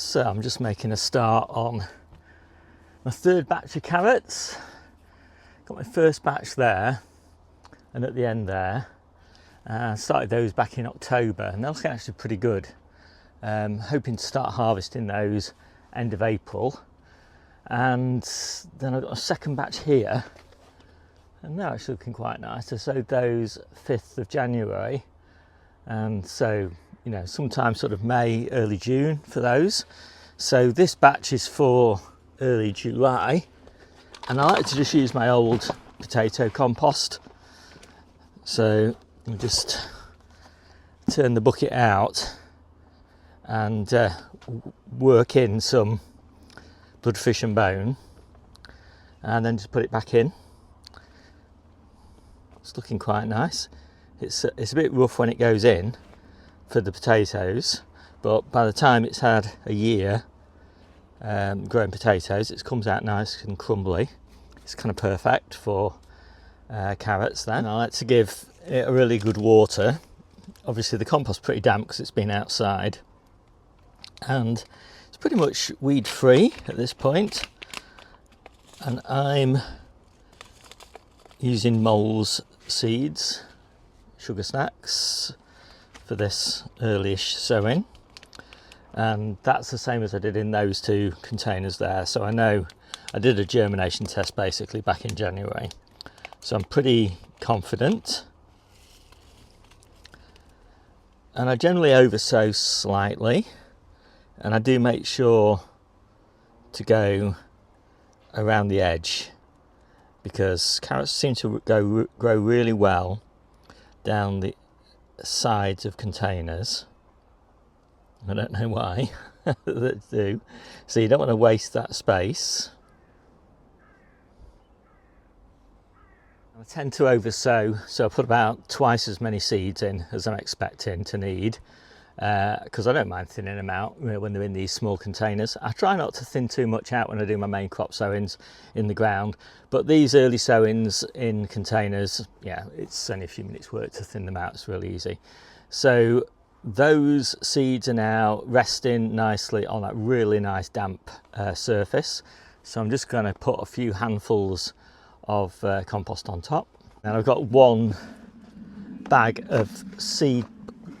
So I'm just making a start on my third batch of carrots. Got my first batch there and at the end there. Started those back in October and they're looking actually pretty good. Hoping to start harvesting those end of April. And then I've got a second batch here and they're actually looking quite nice. I sowed those 5th of January and so sometime sort of May, early June for those. So this batch is for early July and I like to just use my old potato compost. So I'll just turn the bucket out and work in some blood, fish and bone and then just put it back in. It's looking quite nice. It's a bit rough when it goes in for the potatoes, but by the time it's had a year growing potatoes, it comes out nice and crumbly. It's kind of perfect for carrots then. I like to give it a really good water. Obviously the compost's pretty damp because it's been outside and it's pretty much weed free at this point, and I'm using Mole's seeds, sugar snacks, for this early-ish sowing, and that's the same as I did in those 2 containers there. So I know I did a germination test basically back in January, so I'm pretty confident. And I generally oversow slightly, and I do make sure to go around the edge because carrots seem to grow really well down the sides of containers. I don't know why that do. So you don't want to waste that space. I tend to oversow, so I put about twice as many seeds in as I'm expecting to need because I don't mind thinning them out when they're in these small containers. I try not to thin too much out when I do my main crop sowings in the ground, but these early sowings in containers, yeah, it's only a few minutes work to thin them out. It's really easy. So those seeds are now resting nicely on that really nice damp surface. So I'm just going to put a few handfuls of compost on top. And I've got 1 bag of seed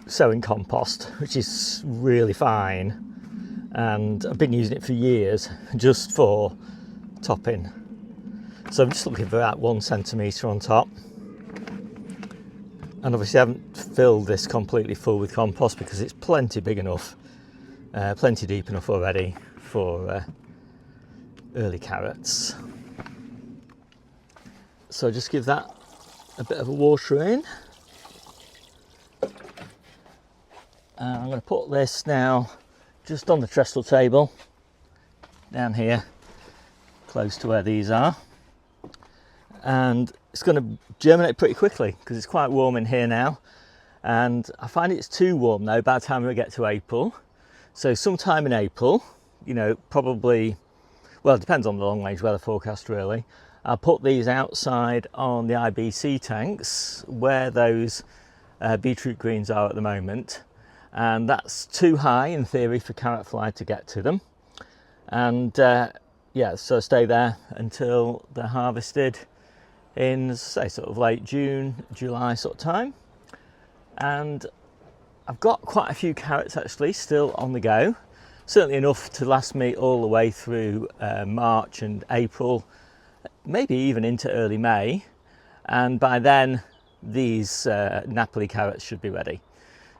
sowing compost, which is really fine, and I've been using it for years just for topping. So I'm just looking for about 1 centimetre on top, and obviously I haven't filled this completely full with compost because it's plenty big enough, plenty deep enough already for early carrots. So just give that a bit of a water in. And I'm going to put this now just on the trestle table down here, close to where these are. And it's going to germinate pretty quickly because it's quite warm in here now. And I find it's too warm though by the time we get to April. So sometime in April, probably, well, it depends on the long range weather forecast really. I'll put these outside on the IBC tanks where those beetroot greens are at the moment. And that's too high in theory for carrot fly to get to them. And yeah, so stay there until they're harvested in, say, sort of late June, July sort of time. And I've got quite a few carrots actually still on the go. Certainly enough to last me all the way through March and April, maybe even into early May. And by then, these Napoli carrots should be ready.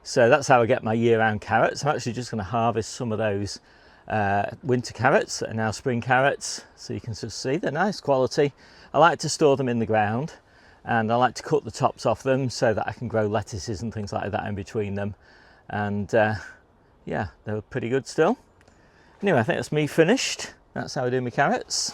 So that's how I get my year-round carrots. I'm actually just going to harvest some of those winter carrots that are now spring carrots, so you can just see they're nice quality. I like to store them in the ground and I like to cut the tops off them so that I can grow lettuces and things like that in between them. And yeah, they were pretty good still. Anyway, I think that's me finished. That's how I do my carrots.